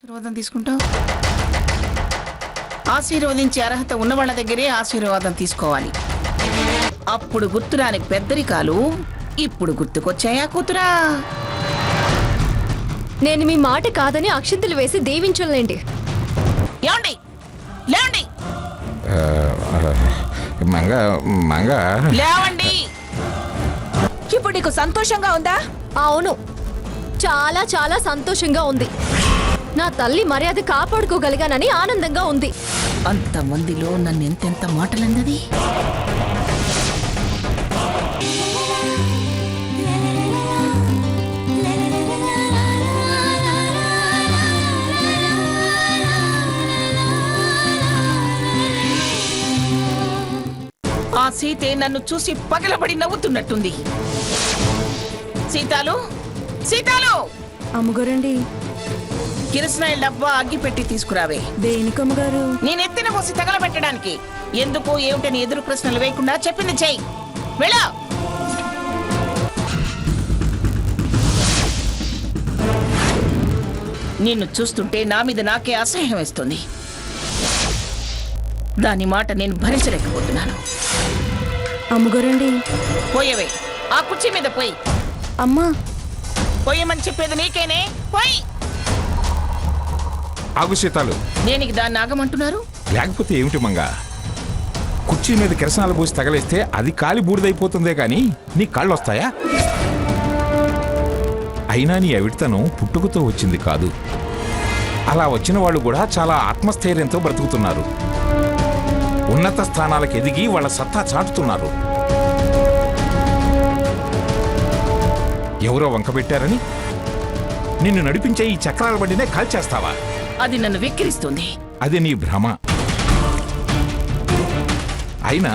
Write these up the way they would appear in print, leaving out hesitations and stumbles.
ఆశీర్వాదం తీసుకుంటావు? ఆశీర్వదించే అర్హత ఉన్న వాళ్ళ దగ్గరే ఆశీర్వాదం తీసుకోవాలి. అప్పుడు గుర్తురాని పెద్దరికాలు ఇప్పుడు గుర్తుకొచ్చాయా కూతురా? నేను మీ మాట కాదని అక్షింతలు వేసి దీవించలేండి. ఏమండి లేవండి, లేవండి. ఇప్పుడు నీకు సంతోషంగా ఉందా? అవును, చాలా చాలా సంతోషంగా ఉంది. నా తల్లి మర్యాద కాపాడుకోగలిగానని ఆనందంగా ఉంది. అంతమందిలో నన్ను ఎంతెంత మాటలన్నది. ఆ సీతే నన్ను చూసి పగలబడి నవ్వుతున్నట్టుంది. సీతాలు, సీతాలు! అమ్మగారండి, కిరసనాయిల డబ్బా అగ్గి పెట్టి తీసుకురావే. దేనికి అమ్మగారు? నేను ఎత్తిన పోసి తగలబెట్టడానికి. ఎందుకు ఏమిటని ఎదురు ప్రశ్నలు వేయకుండా చెప్పింది చెయ్యి. వెళ్ళా. నిన్ను చూస్తుంటే నా మీద నాకే అసహ్యం వేస్తుంది. దాని మాట నేను భరించలేకపోతున్నాను. అమ్మగారండి, పోయవే, ఆ కుర్చీ మీద పోయి. అమ్మా, పోయమని చెప్పేది నీకేనే. పోయి. ఆగు సీతాలు, దేనికి దాన్ని ఆగమంటున్నారు? లేకపోతే ఏమిటి మంగా? కుర్చీ మీద కిరసనాలు పోసి తగలేస్తే అది కాలి బూడిదైపోతుందే గాని నీ కాళ్ళు వస్తాయా? అయినా నీ అవిడితనం పుట్టుకతో వచ్చింది కాదు. అలా వచ్చిన వాళ్ళు కూడా చాలా ఆత్మస్థైర్యంతో బ్రతుకుతున్నారు. ఉన్నత స్థానాలకు ఎదిగి వాళ్ళ సత్తా చాటుతున్నారు. ఎవరో వంకబెట్టారని నిన్ను నడిపించే ఈ చక్రాల బండినే కాల్చేస్తావా? అది నన్ను వెక్కిరిస్తుంది. అది నీ భ్రమ. అయినా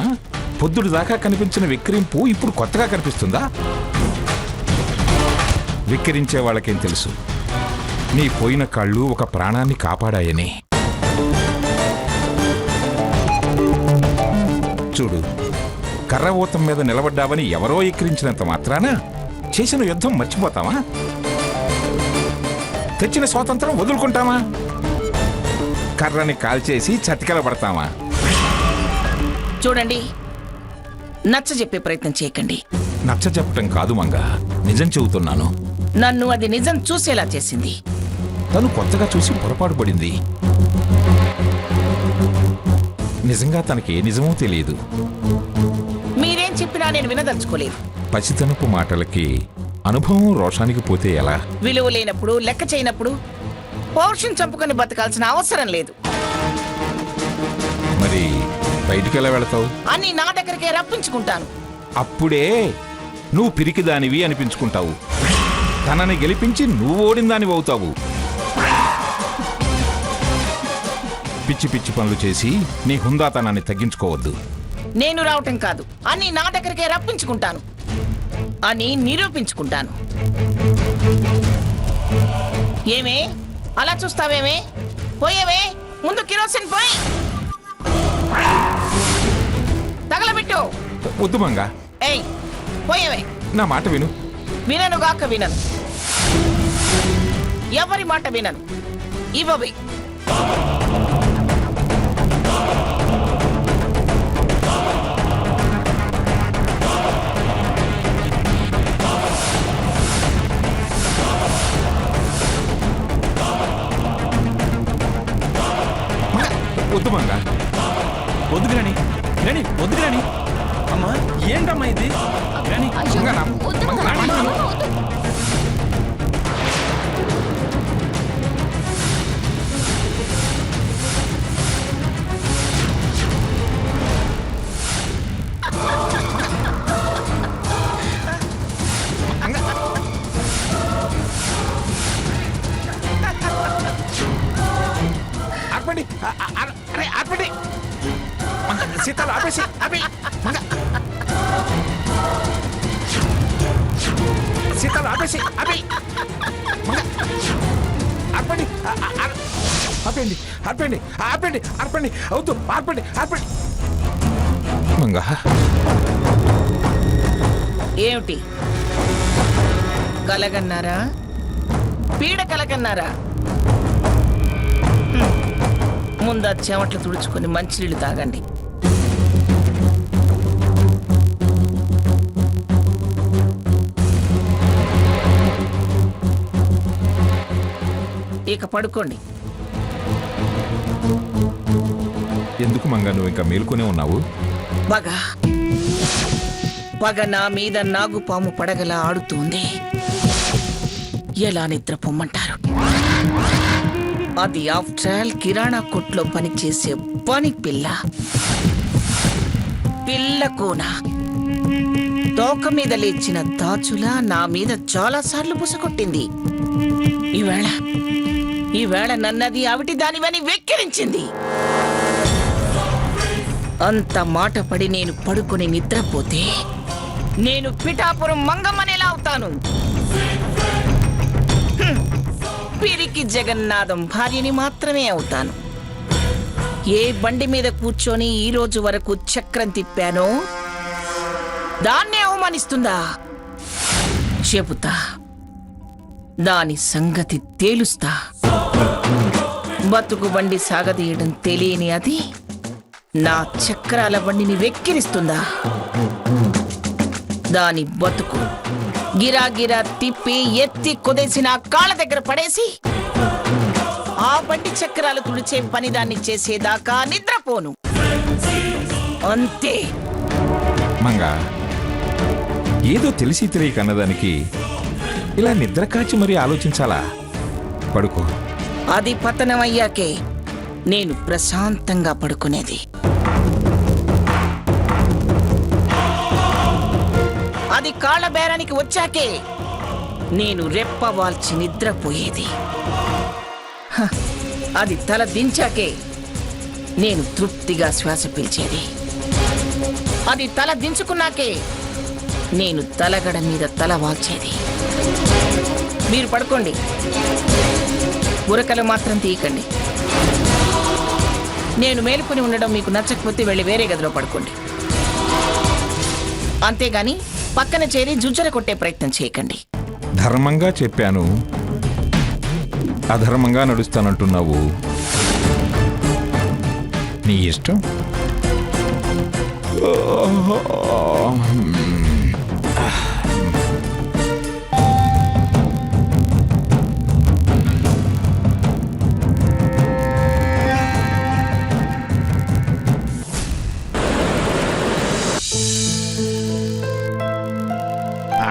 పొద్దుడు దాకా కనిపించిన వెక్కిరింపు ఇప్పుడు కొత్తగా కనిపిస్తుందా? వెక్కిరించే వాళ్ళకేం తెలుసు నీ పోయిన కాళ్ళు ఒక ప్రాణాన్ని కాపాడాయని. చూడు, కర్ర ఊతం మీద నిలబడ్డావని ఎవరో ఎక్కిరించినంత మాత్రాన చేసిన యుద్ధం మర్చిపోతామా? తెచ్చిన స్వాతంత్రం వదులుకుంటామా? కర్రని కాల్చేసి చతికిల పడతామా? చూడండి, నచ్చ చెప్పే ప్రయత్నం చేయకండి. నచ్చ చెప్పటం కాదు మంగా, నిజం చెబుతున్నాను. నన్ను అది నిజం చూసేలా చేసింది. తను కొత్తగా చూసి పొరపాటు పడింది. నిజంగా తనకి ఏ నిజమో తెలియదు. మీరేం చెప్పినా నేను వినదలుచుకోలేదు. పసితనపు మాటలకి అనుభవం రోషానికి పోతే ఎలా? విలువ లేనప్పుడు, లెక్క చేయనప్పుడు పౌరుషం చంపుకొని బతకాల్సిన అవసరం లేదు. మరి బయటికి ఎలా వెళతావు? అని నా దగ్గరికే రప్పించుకుంటాను. అప్పుడే నువ్వు పిరికిదానివి అనిపించుకుంటావు. తనని గెలిపించి నువ్వు ఓడిందానివి అవుతావు. పిచ్చి పిచ్చి పనులు చేసి నీ హుందాతనాన్ని తగ్గించుకోవద్దు. నేను రావటం కాదు, అని నా దగ్గరికే రప్పించుకుంటాను, అని నిరూపించుకుంటాను. ఏమే అలా చూస్తావేమే? పోయేవే, ముందు కిరోసిన్ పోయి తగలబెట్టు. వద్దు మంగా, ఏయ్ పోయేవే. నా మాట విను. విననుగాక వినను, ఎవరి మాట వినను. ఇవ్వవే. వద్దు మంగా. వద్దు గ్రాని, గ్రాని వద్దు గ్రాని. అమ్మా ఏంటమ్మా ఇది? గ్రాని మంగా, మంగా, నా మాట విను. ఆపండి, అరే ఆపండి. సీతాలు ఆపేసి ఆపే. సీతాలు ఆపేసి ఆపే. ఆపండి, ఆపండి, ఆపండి, ఆపండి, ఆపండి, అవుతూ ఆపండి, ఆపండి. మంగా, ఏమిటి కలగన్నారా? పీడ కలగన్నారా? ముందు ఆ చెమట్లు తుడుచుకొని మంచినీళ్ళు తాగండి. ఇక పడుకోండి. ఎందుకు మంగా నువ్వు ఇంకా మేల్కొనే ఉన్నావు? పగ నా మీద నాగుపాము పడగలా ఆడుతోంది. ఎలా నిద్రపోమ్మంటారు? అది ఆఫ్టర్ ఆల్ కిరాణా కొట్లో పనిచేసే పని పిల్ల. పిల్లకోన తోక మీద లేచిన దాచులా నా మీద చాలాసార్లు బుసకొట్టింది. ఈవేళ నన్నది అవిటి దానివని వెక్కిరించింది. అంత మాట పడి నేను పడుకొని నిద్రపోతే నేను పిఠాపురం మంగమ్మనేలా అవుతాను? పిరికి జగన్నాథం భార్యని మాత్రమే అవుతాను. ఏ బండి మీద కూర్చొని ఈ రోజు వరకు చక్రం తిప్పానో దాన్నే అవమానిస్తుందా? చెబుతా, దాని సంగతి తేలుస్తా. బతుకు బండి సాగదీయడం తెలియని అది నా చక్రాల బండిని వెక్కిరిస్తుందా? దాని బతుకు గిరాగిరా తిప్పి ఎత్తి కుదేసి నా కాళ్ళ దగ్గర పడేసి ఆ బండి చక్రాలు తుడిచే పని దాన్ని చేసేదాకా నిద్రపోను. అంతే. మంగా, ఏదో తెలిసి తెలియక అన్నదానికి ఇలా నిద్ర కాచి మరీ ఆలోచించాలా? పడుకో. అది పతనమయ్యాకే నేను ప్రశాంతంగా పడుకునేది. అది కాళ్ళ బేరానికి వచ్చాకే నేను రెప్పవాల్చి నిద్రపోయేది. అది తల దించాకే నేను తృప్తిగా శ్వాస పీల్చేది. అది తల దించుకున్నాకే నేను తలగడ మీద తల వాల్చేది. మీరు పడుకోండి, ఉరకలు మాత్రం తీయకండి. నేను మేలుకొని ఉండడం మీకు నచ్చకపోతే వెళ్ళి వేరే గదిలో పడుకోండి. అంతేగాని పక్కన చేరి జుజ్జర కొట్టే ప్రయత్నం చేయకండి. ధర్మంగా చెప్పాను, అధర్మంగా నడుస్తానంటున్నావు. నీ ఇష్టం.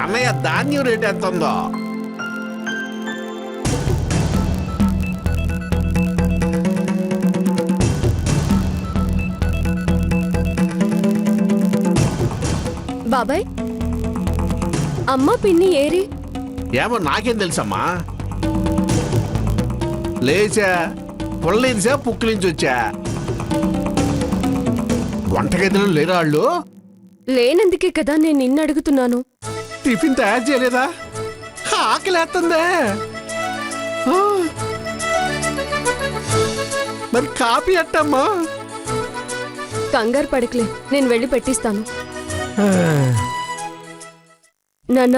అన్నయ్య, ధాన్యం రేట్ ఎంత ఉందో? బాబాయ్, అమ్మ పిన్ని ఏరి? ఏమో నాకేం తెలుసమ్మా. లేచా, పొల్లలేసా, పుక్కు నుంచి వచ్చా. వంటగదిలో లేరా వాళ్ళు? లేనందుకే కదా నేను నిన్ను అడుగుతున్నాను. టిఫిన్ తయారు చేయలేదా? ఆకలేస్తుందే. ఆ. మరి కాఫీ అట్టమ్మా? కంగారు పడకలే, నేను వెళ్ళి పెట్టిస్తాను. నాన్న,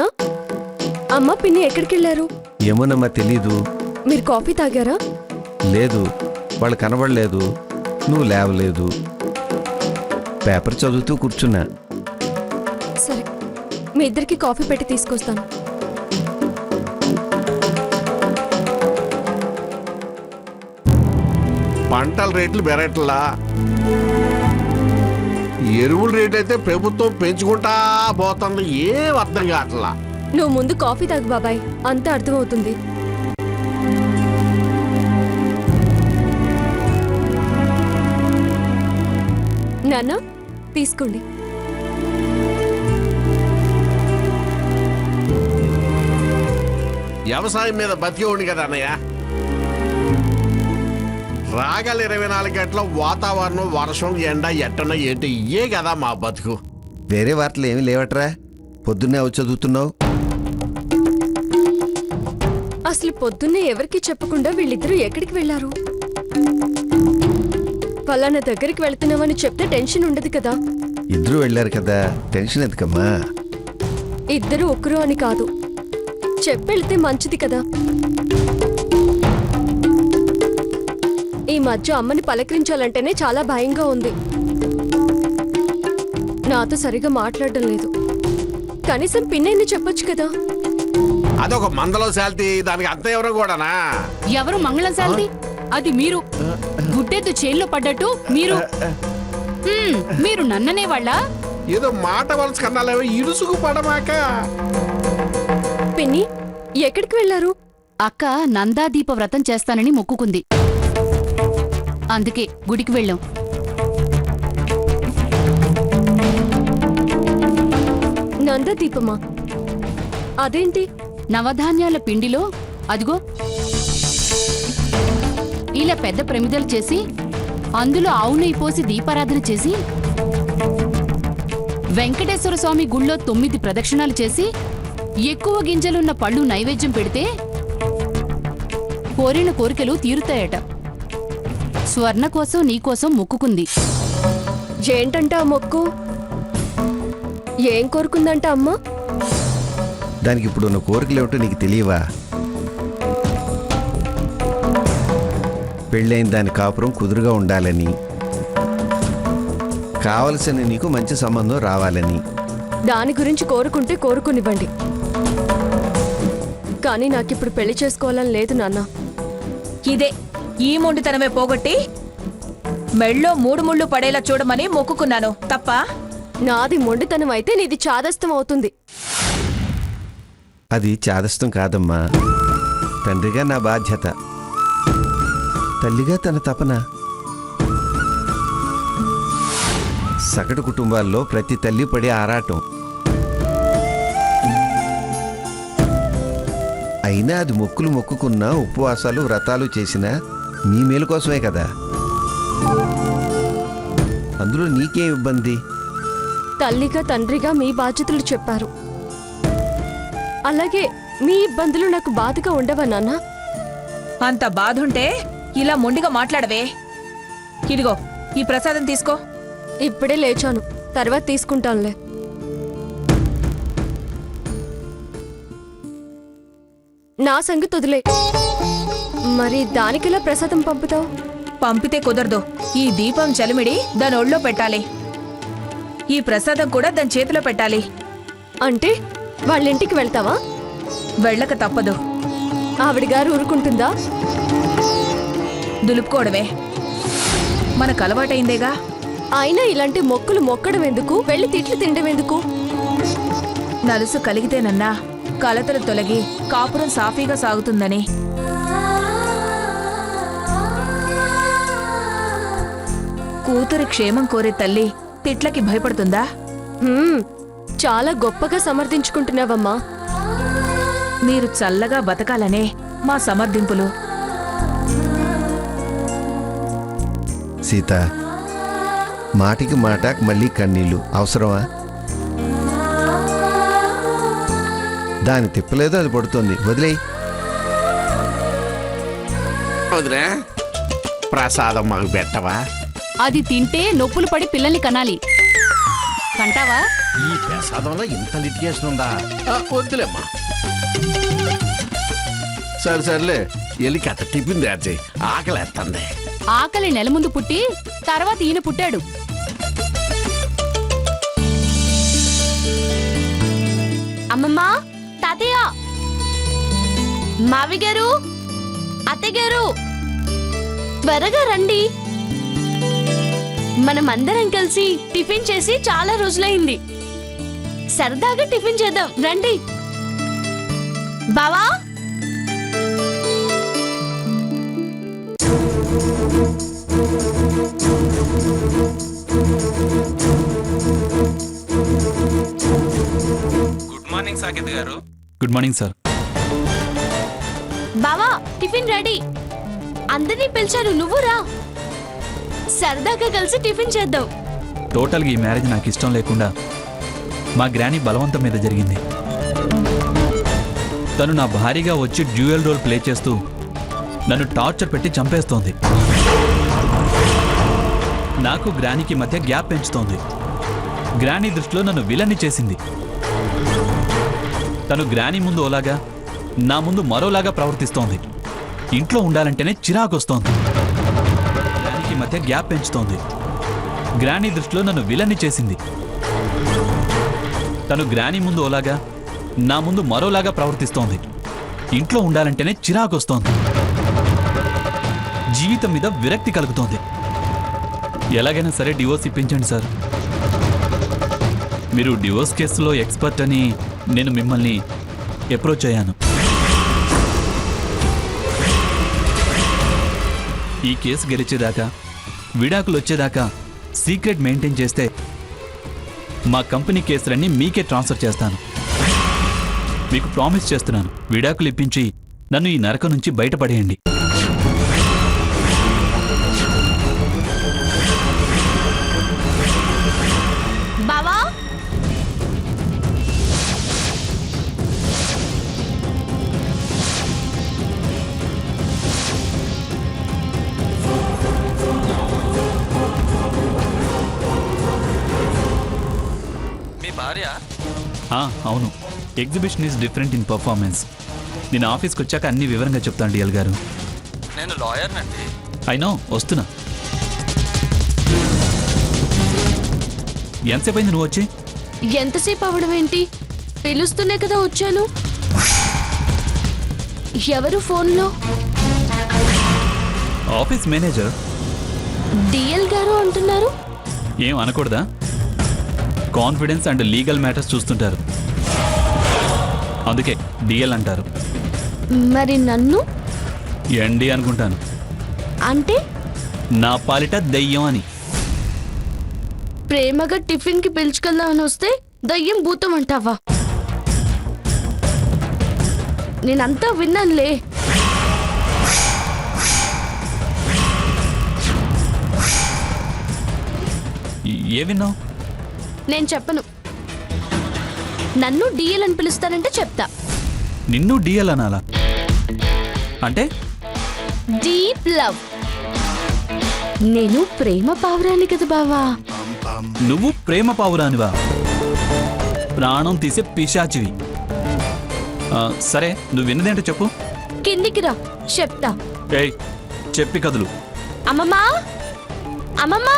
అమ్మ పిన్ని ఎక్కడికి వెళ్ళారు? ఏమోనమ్మా తెలీదు. మీరు కాఫీ తాగారా? లేదు, వాళ్ళు కనబడలేదు, నువ్వు లేవలేదు. పేపర్ చదువుతూ కూర్చున్నా. సరే, మీ ఇద్దరికి కాఫీ పెట్టి తీసుకొస్తాను. పంటల రేట్లు పెరగట్లా, ఎరువుల రేట్ అయితే ప్రభుత్వం పెంచుకుంటా పోతుంది. ఏం అర్థం కావట్లా. నువ్వు ముందు కాఫీ తాగు బాబాయ్, అంతా అర్థమవుతుంది. నాన్న, తీసుకోండి. వ్యవసాయం మీద బతికి ఉండి కదా అన్నయ్య. రాగల 24 గంటల వాతావరణం, వర్షం, ఎండ, ఎట్టన ఏంటి ఇయే కదా మా బతుకు. వేరే వార్తలు ఏమీ లేవట్రా? పొద్దున్నే వచ్చి చదువుతున్నావు. అసలు పొద్దున్నే ఎవరికి చెప్పకుండా వీళ్ళిద్దరూ ఎక్కడికి వెళ్లారు? ఫలానా దగ్గరికి వెళ్తున్నామని చెప్తే టెన్షన్ ఉండదు కదా. ఇద్దరు వెళ్ళారు కదా, టెన్షన్ ఎందుకమ్మా? ఇద్దరు ఒకరు అని కాదు, చెప్పెళ్తే మంచిది కదా. ఈ మధ్య అమ్మని పలకరించాలంటేనే చాలా భయంగా ఉంది. నాతో సరిగా మాట్లాడడం లేదు. కనీసం పిన్నైనా చెప్పొచ్చు కదా. అదొక మందలో శాల్తీ, దానికి అంత ఎవరో కూడానా? ఎవరు మంగళం శాలిది? అది మీరు. గుడ్డెద్దు చేల్లో పడ్డట్టు మీరు మీరు నన్ననే వాళ్ళ. ఏదో మాట వలస కన్నాలేవో ఇరుసుకు పడమాక. పిన్ని ఎక్కడికి వెళ్ళారు? అక్క నందాదీప వ్రతం చేస్తానని మొక్కుకుంది, అందుకే గుడికి వెళ్ళాం. నందదీపమా? అదేంటి? నవధాన్యాల పిండిలో అదిగో ఇలా పెద్ద ప్రమిదలు చేసి అందులో ఆవు నెయ్యి పోసి దీపారాధన చేసి వెంకటేశ్వర స్వామి గుళ్ళో 9 ప్రదక్షిణాలు చేసి ఎక్కువ గింజలున్న పళ్ళు నైవేద్యం పెడితే కోరిన కోరికలు తీరుతాయట. స్వర్ణ కోసం నీకోసం మొక్కుకుంది. ఏంటంట ఆ మొక్కు? ఏం కోరుకుందంట అమ్మ? దానికి ఇప్పుడు ఉన్న కోరికలేమిటో నీకు తెలియవా? పెళ్ళైన దాని కాపురం కుదురుగా ఉండాలని, కావలసిన నీకు మంచి సంబంధం రావాలని. దాని గురించి కోరుకుంటే కోరుకునివ్వండి, కానీ నాకిప్పుడు పెళ్లి చేసుకోవాలని లేదు నాన్న. ఇదే ఈ మొండితనమే పోగొట్టి మెళ్ళో 3 ముళ్ళు పడేలా చూడమని మొక్కుకున్నాను తప్ప. నాది మొండితనం అయితే నీది చాదస్తం అవుతుంది. అది చాదస్తం కాదమ్మా, తండ్రిగా నా బాధ్యత, తల్లిగా తన తపన. సగటు కుటుంబాల్లో ప్రతి తల్లి పడే ఆరాటం. అయినా అది మొక్కులు మొక్కుకున్నా, ఉపవాసాలు వ్రతాలు చేసినా నీ మేలు కోసమే కదా. అందులో నీకేం ఇబ్బంది? తల్లిగా తండ్రిగా మీ బాధ్యతలు చెప్పారు, అలాగే మీ ఇబ్బందులు నాకు బాధగా ఉండవా నాన్న? అంత బాధుంటే ఇలా మొండిగా మాట్లాడవే. ఇదిగో ఈ ప్రసాదం తీసుకో. ఇప్పుడే లేచాను, తర్వాత తీసుకుంటానులే. నా సంగతి వదిలే. మరి దానికిలా ప్రసాదం పంపుతావు? పంపితే కుదరదు. ఈ దీపం చలిమిడి దాని ఒళ్ళో పెట్టాలి, ఈ ప్రసాదం కూడా దాని చేతిలో పెట్టాలి. అంటే వాళ్ళింటికి వెళ్తావా? వెళ్ళక తప్పదు. ఆవిడ గారు ఊరుకుంటుందా? దులుపుకోవడమే మనకు అలవాటైందేగా. అయినా ఇలాంటి మొక్కులు మొక్కడం ఎందుకు, వెళ్ళి తిట్లు తినడం ఎందుకు? నలుసు కలిగితేనన్నా కలతలు తొలగి కాపురం సాఫీగా సాగుతుందని. కూతురి క్షేమం కోరే తల్లి తిట్లకి భయపడుతుందా? చాలా గొప్పగా సమర్థించుకుంటున్నావమ్మా. మీరు చల్లగా బతకాలనే మా సమర్థింపులు. సీత, మాటికి మాట మళ్ళీ కన్నీళ్ళు అవసరమా? దాని తిప్పలేదో అది పడుతోంది, వదిలేయి. వదిలే, ప్రసాదం మాకు పెట్టవా? అది తింటే నొప్పులు పడి పిల్లల్ని కనాలి. కంటావా? ఈ ప్రసాదంలో ఇంత లిటిగేషన్ ఉందా? వద్దులేమ్మా. సర్లే, ఎలికి అట్ట టిఫిన్ తయారు చేయి, ఆకలేస్తుంది. ఆకలి నెల ముందు పుట్టి తర్వాత ఈయన పుట్టాడు. అమ్మమ్మా, తాతయ్య, మావి గారు, అత్తయ్య గారు, త్వరగా రండి. మనమందరం కలిసి టిఫిన్ చేసి చాలా రోజులైంది. సరదాగా టిఫిన్ చేద్దాం రండి. బావా, గుడ్ మార్నింగ్ సాకేత్ గారు. Good morning sir. బావా, టిఫిన్ రెడీ. అందరినీ పిలిచాను, నువ్వు రా. సరదాగా కలిసి టిఫిన్ చేద్దాం. టోటల్గా ఈ మ్యారేజ్ నాకు ఇష్టం లేకుండా మా గ్రాని బలవంతం మీద జరిగింది. తను నా భార్యగా వచ్చి డ్యూయల్ రోల్ ప్లే చేస్తూ నన్ను టార్చర్ పెట్టి చంపేస్తోంది. నాకు గ్రానికి మధ్య గ్యాప్ పెంచుతోంది. గ్రాని దృష్టిలో నన్ను విలన్ని చేసింది. తను గ్రాని ముందు ఓలాగా, నా ముందు మరోలాగా ప్రవర్తిస్తోంది. ఇంట్లో ఉండాలంటేనే చిరాకొస్తోంది. గ్రానీకి మధ్య గ్యాప్ పెంచుతోంది. గ్రానీ దృష్టిలో నన్ను విలన్ని చేసింది. తను గ్రానీ ముందు ఓలాగా, నా ముందు మరోలాగా ప్రవర్తిస్తోంది. ఇంట్లో ఉండాలంటేనే చిరాకొస్తోంది. జీవితం మీద విరక్తి కలుగుతోంది. ఎలాగైనా సరే డివోర్స్ ఇప్పించండి సార్. మీరు డివోర్స్ కేసులో ఎక్స్పర్ట్ అని నేను మిమ్మల్ని అప్రోచ్ అయ్యాను. ఈ కేసు గెలిచేదాకా, విడాకులు వచ్చేదాకా సీక్రెట్ మెయింటైన్ చేస్తే మా కంపెనీ కేసులన్నీ మీకే ట్రాన్స్ఫర్ చేస్తాను. మీకు ప్రామిస్ చేస్తున్నాను, విడాకులు ఇప్పించి నన్ను ఈ నరకం నుంచి బయటపడేయండి. బావా అవును, exhibition is different in performance. నేను ఆఫీస్కి వచ్చాక అన్ని వివరంగా చెప్తాను డిఎల్ గారు. నేను లాయర్నండి. అయినో వస్తున్నా. ఎంతసేపు అయింది నువ్వు వచ్చి? ఎంతసేపు అవడం ఏంటి? పిలుస్తూనే కదా వచ్చాను. ఎవరు ఫోన్లో? Office manager. డిఎల్ గారు అంటున్నారు. ఏం అనకూడదా? కాన్ఫిడెన్స్ అండ్ లీగల్ మ్యాటర్స్ చూస్తుంటారు, అందుకే డిఎల్ అంటారు. మరి నన్ను ఎండి అనుకుంటాను. అంటే నా పాలిట దయ్యం అని. ప్రేమగా టిఫిన్ కి పిలుచుకెళ్దామని వస్తే దయ్యం భూతం అంటావా? నేనంతా విన్నానులే. ఏ విన్నావు? నేను చెప్పను. నన్ను డిఎల్ అని పిలుస్తానంటే చెప్తా. నిన్ను డిఎల్ అనాలా? అంటే డీప్ లవ్. నేను ప్రేమ పావురాని కదా బావా. నువ్వు ప్రేమ పావురానివా? ప్రాణం తీసే పిశాచివి. సరే, నువ్వు విన్నదేంటో చెప్పు. కిందికి రా, చెప్తా. ఏయ్, చెప్పి కదులు. అమ్మమ్మా, అమ్మమ్మా,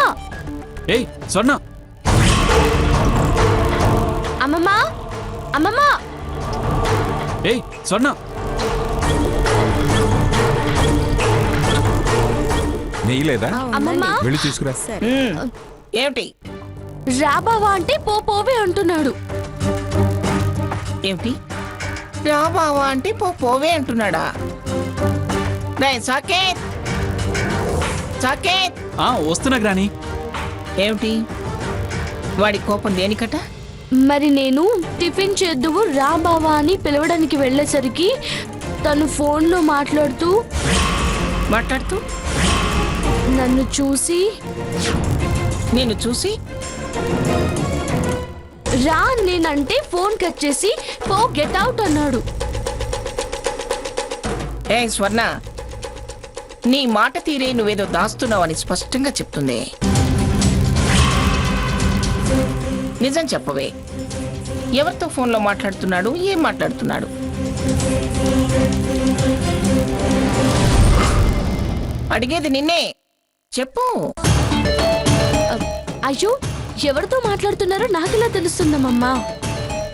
ఏయ్ స్వర్ణ. అమ్మమ్మా, అమ్మమ్మా. ఏయ్ స్వర్ణ. నెయ్యి లేదా? అమ్మమ్మా, వెళ్ళి తీసుకురా. ఏమిటి రా బావా అంటే పోవే అంటున్నాడు. ఏమిటి రా బావా అంటే పోవే అంటున్నాడా? రేయ్ సాకేత్, సాకేత్. వస్తున్నా గ్రాని. ఏమిటి వాడి కోపం దేనికట? మరి నేను టిఫిన్ చేద్దువు రా బావా అని పిలవడానికి వెళ్ళేసరికి తను ఫోన్లో మాట్లాడుతూ నన్ను చూసి నేను చూసి రా నేనంటే ఫోన్ కట్ చేసి పో గెట్ అవుట్ అన్నాడు. ఏ స్వర్ణ, నీ మాట తీరే నువ్వేదో దాస్తున్నావని స్పష్టంగా చెప్తుంది. నిజం చెప్పవే, ఎవరితో ఫోన్లో మాట్లాడుతున్నాడు? ఏం మాట్లాడుతున్నాడు? అడిగేది నిన్నే, చెప్పు. అయ్యో, ఎవరితో మాట్లాడుతున్నారో నాకెలా తెలుస్తుందమ్మా?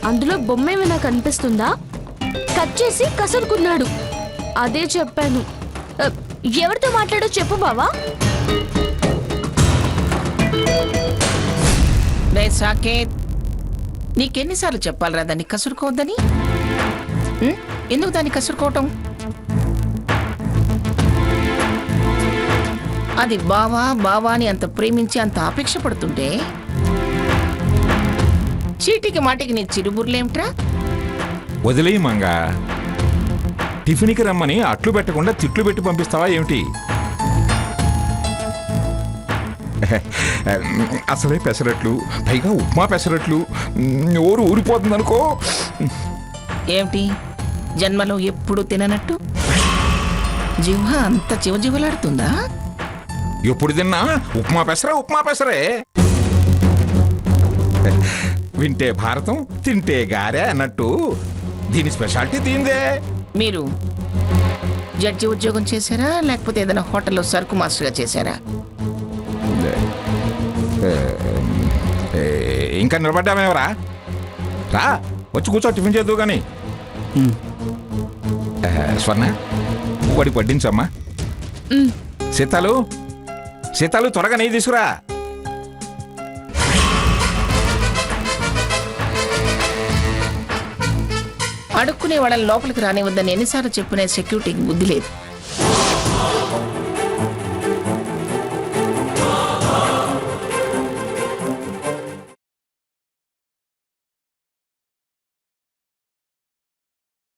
అందులో బొమ్మ ఏమైనా కనిపిస్తుందా? కట్ చేసి కసురుకున్నాడు, అదే చెప్పాను. ఎవరితో మాట్లాడో చెప్పు బావా. రే సాకేత్, నీకెన్నిసార్లు చెప్పాలరా దాన్ని కసురుకోవద్దని? ఎందుకు దాన్ని కసురుకోవటం? అది బావా బావా అని అంత ప్రేమించి అంత అపేక్ష పడుతుంటే చీటికి మాటికి నీ చిరుబుర్లేమిట్రా? వదిలేయి మంగా. టిఫిన్కి రమ్మని అట్లు పెట్టకుండా తిట్లు పెట్టి పంపిస్తావా ఏమిటి? అసలే పెసరట్లు, పైగా ఉప్మా పెసరట్లు. ఊరు ఊరిపోతుంది అనుకో. ఏమిటి జన్మలో ఎప్పుడు తిననట్టు జిహ్వ అంత చివజివలాడుతుందా? ఎప్పుడు తిన్నా ఉప్మా పెసరే. వింటే భారతం, తింటే గారే అన్నట్టు దీని స్పెషాలిటీ తీందే. మీరు జడ్జి ఉద్యోగం చేశారా లేకపోతే ఏదైనా హోటల్లో సరుకు మాస్టర్గా చేశారా? ఇంకా నిలబడ్డామేవరా? రా వచ్చి కూర్చో, టిఫిన్ చేద్దు కానీ. స్వర్ణ వాడికి వడ్డించమ్మా. సీతాలు సీతాలు త్వరగా నెయ్యి తీసుకురా. అడుక్కునే వాళ్ళని లోపలికి రానివద్దని ఎన్నిసార్లు చెప్పునే సెక్యూరిటీకి బుద్ధి లేదు.